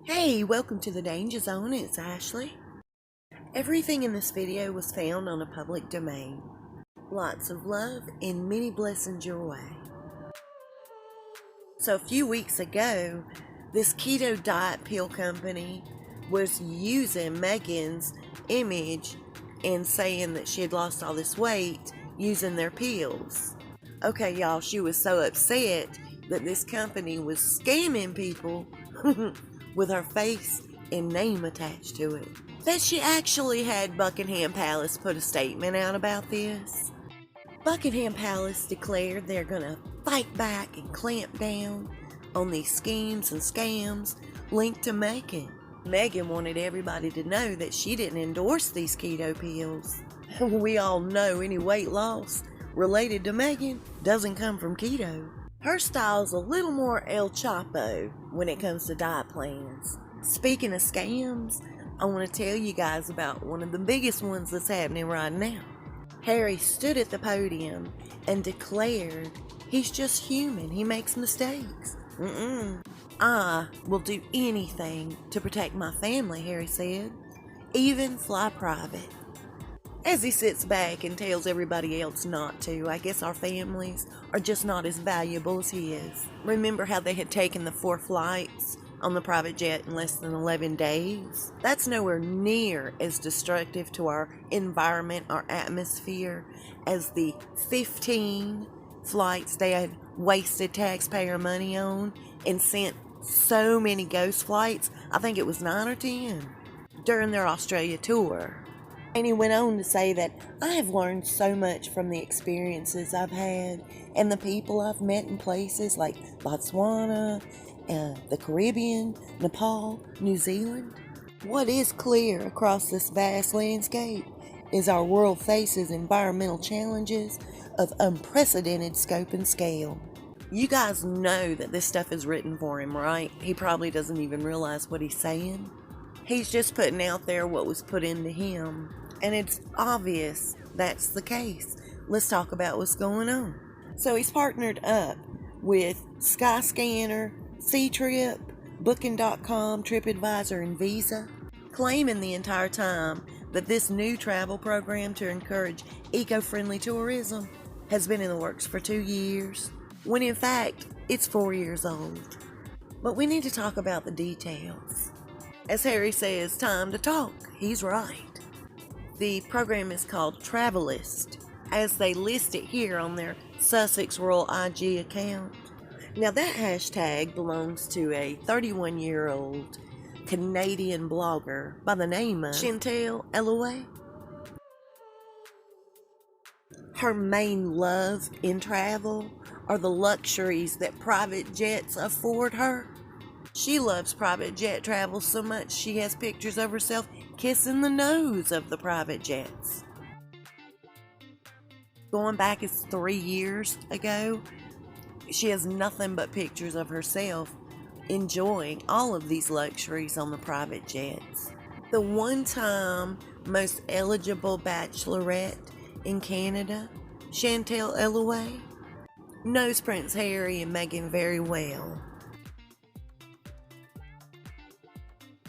Hey, welcome to the Danger Zone. It's Ashley. Everything in this video was found on a public domain. Lots of love and many blessings your way. So a few weeks ago, this keto diet pill company was using Meghan's image and saying that she had lost all this weight using their pills. Okay, y'all, she was so upset that this company was scamming people with her face and name attached to it, that she actually had Buckingham Palace put a statement out about this. Buckingham Palace declared they're gonna fight back and clamp down on these schemes and scams linked to Meghan. Meghan wanted everybody to know that she didn't endorse these keto pills. We all know any weight loss related to Meghan doesn't come from keto. Her style's a little more El Chapo when it comes to diet plans. Speaking of scams, I want to tell you guys about one of the biggest ones that's happening right now. Harry stood at the podium and declared he's just human. He makes mistakes. I will do anything to protect my family, Harry said, even fly private. As he sits back and tells everybody else not to. I guess our families are just not as valuable as he is. Remember how they had taken the 4 flights on the private jet in less than 11 days? That's nowhere near as destructive to our environment, our atmosphere, as the 15 flights they had wasted taxpayer money on and sent so many ghost flights. I think it was 9 or 10 during their Australia tour. And he went on to say that I have learned so much from the experiences I've had and the people I've met in places like Botswana, the Caribbean, Nepal, New Zealand. What is clear across this vast landscape is our world faces environmental challenges of unprecedented scope and scale. You guys know that this stuff is written for him, right? He probably doesn't even realize what he's saying. He's just putting out there what was put into him. And it's obvious that's the case. Let's talk about what's going on. So he's partnered up with Skyscanner, C-Trip, Booking.com, TripAdvisor, and Visa, claiming the entire time that this new travel program to encourage eco-friendly tourism has been in the works for 2 years, when in fact it's 4 years old. But we need to talk about the details. As Harry says, time to talk. He's right. The program is called Travelist, as they list it here on their Sussex Royal IG account. Now that hashtag belongs to a 31-year-old Canadian blogger by the name of Chantal Elouet. Her main love in travel are the luxuries that private jets afford her. She loves private jet travel so much she has pictures of herself kissing the nose of the private jets. Going back as 3 years ago, she has nothing but pictures of herself enjoying all of these luxuries on the private jets. The one-time most eligible bachelorette in Canada, Chantal Elouet, knows Prince Harry and Meghan very well.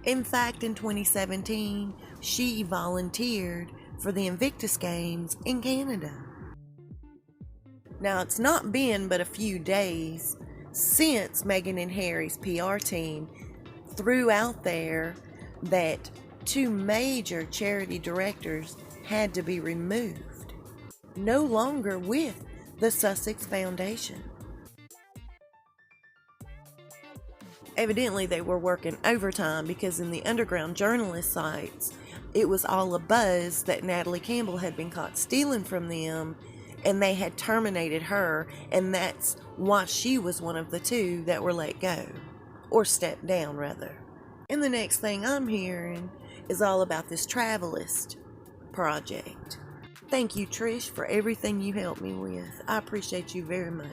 In fact, in 2017, she volunteered for the Invictus Games in Canada. Now, it's not been but a few days since Meghan and Harry's PR team threw out there that 2 major charity directors had to be removed, no longer with the Sussex Foundation. Evidently, they were working overtime because in the underground journalist sites, it was all a buzz that Natalie Campbell had been caught stealing from them, and they had terminated her, and that's why she was one of the 2 that were let go, or stepped down rather. And the next thing I'm hearing is all about this Travelist project. Thank you, Trish, for everything you helped me with. I appreciate you very much.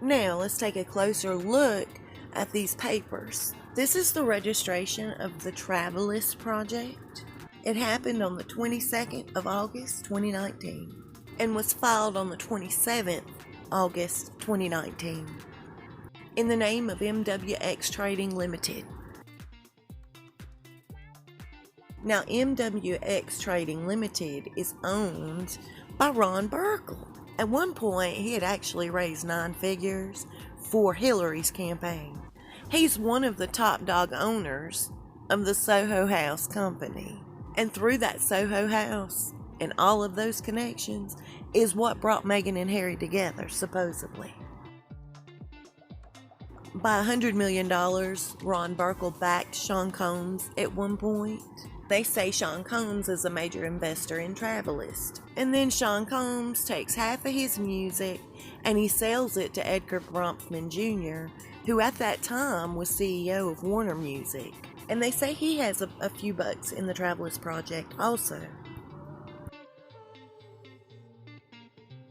Now, let's take a closer look at these papers. This is the registration of the Travelist project. It happened on the 22nd of August, 2019, and was filed on the 27th August, 2019. in the name of MWX Trading Limited. Now, MWX Trading Limited is owned by Ron Burkle. At one point, he had actually raised 9 figures for Hillary's campaign. He's one of the top dog owners of the Soho House company. And through that Soho House and all of those connections is what brought Meghan and Harry together, supposedly. By $100 million, Ron Burkle backed Sean Combs at one point. They say Sean Combs is a major investor in Travelist. And then Sean Combs takes half of his music and he sells it to Edgar Bronfman Jr., who at that time was CEO of Warner Music. And they say he has a few bucks in the Travelist project also.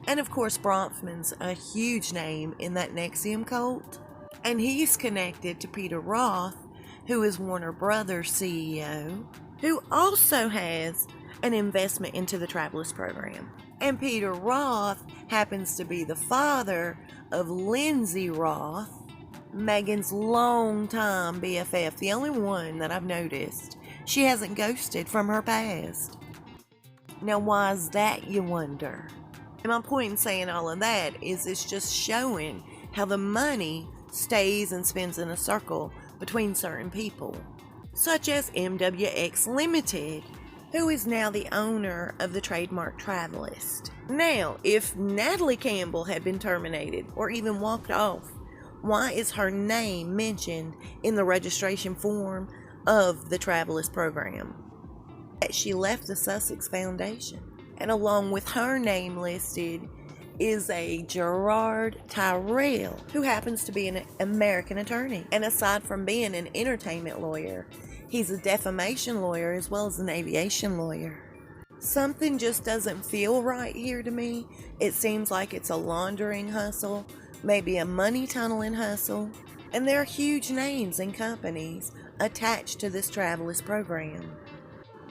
And of course, Bronfman's a huge name in that NXIVM cult. And he's connected to Peter Roth, who is Warner Brothers CEO, who also has an investment into the Travelist program. And Peter Roth happens to be the father of Lindsay Roth, Meghan's longtime BFF, the only one that I've noticed she hasn't ghosted from her past. Now, why is that, you wonder? And my point in saying all of that is it's just showing how the money stays and spins in a circle between certain people, such as MWX Limited, who is now the owner of the trademark Travelist. Now, if Natalie Campbell had been terminated or even walked off, why is her name mentioned in the registration form of the Travelist program? She left the Sussex Foundation, and along with her name listed is a Gerard Tyrell, who happens to be an American attorney. And aside from being an entertainment lawyer, he's a defamation lawyer as well as an aviation lawyer. Something just doesn't feel right here to me. It seems like it's a laundering hustle, maybe a money tunneling hustle. And there are huge names and companies attached to this Travelist program.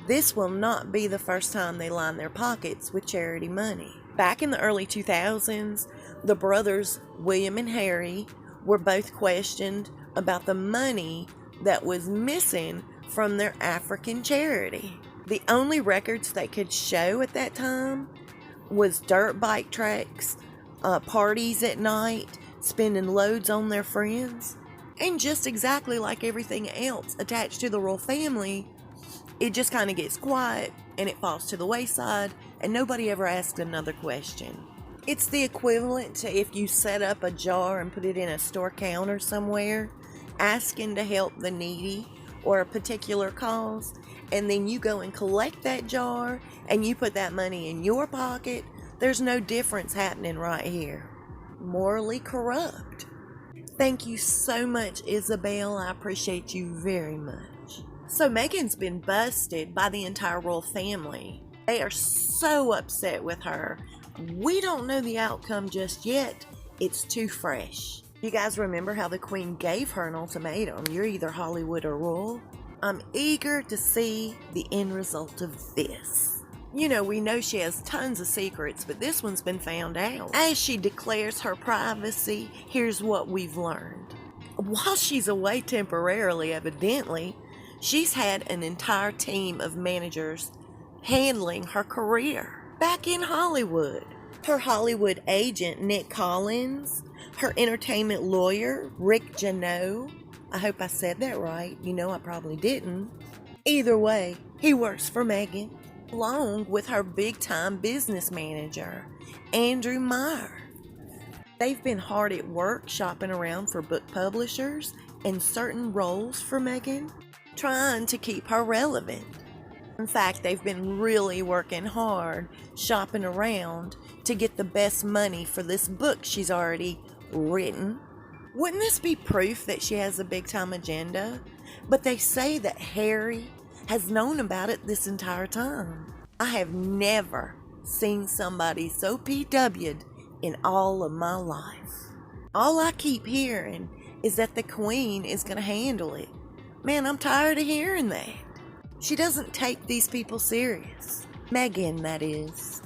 This will not be the first time they line their pockets with charity money. Back in the early 2000s, the brothers William and Harry were both questioned about the money that was missing from their African charity. The only records they could show at that time was dirt bike tracks, parties at night, spending loads on their friends, and just exactly like everything else attached to the royal family, it just kind of gets quiet and it falls to the wayside and nobody ever asks another question. It's the equivalent to if you set up a jar and put it in a store counter somewhere, asking to help the needy or a particular cause, and then you go and collect that jar and you put that money in your pocket. There's no difference happening right here. Morally corrupt. Thank you so much, Isabel. I appreciate you very much. So Meghan's been busted by the entire royal family. They are so upset with her. We don't know the outcome just yet. It's too fresh. You guys remember how the Queen gave her an ultimatum? You're either Hollywood or royal. I'm eager to see the end result of this. You know, we know she has tons of secrets, but this one's been found out. As she declares her privacy, here's what we've learned. While she's away temporarily, evidently, she's had an entire team of managers handling her career back in Hollywood. Her Hollywood agent, Nick Collins, her entertainment lawyer, Rick Janot. I hope I said that right. You know I probably didn't. Either way, he works for Meghan, along with her big-time business manager, Andrew Meyer. They've been hard at work shopping around for book publishers and certain roles for Meghan, trying to keep her relevant. In fact, they've been really working hard shopping around to get the best money for this book she's already written. Wouldn't this be proof that she has a big-time agenda? But they say that Harry has known about it this entire time. I have never seen somebody so PW'd in all of my life. All I keep hearing is that the Queen is going to handle it. Man, I'm tired of hearing that. She doesn't take these people serious. Meghan, that is.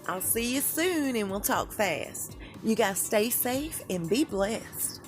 I'll see you soon and we'll talk fast. You guys stay safe and be blessed.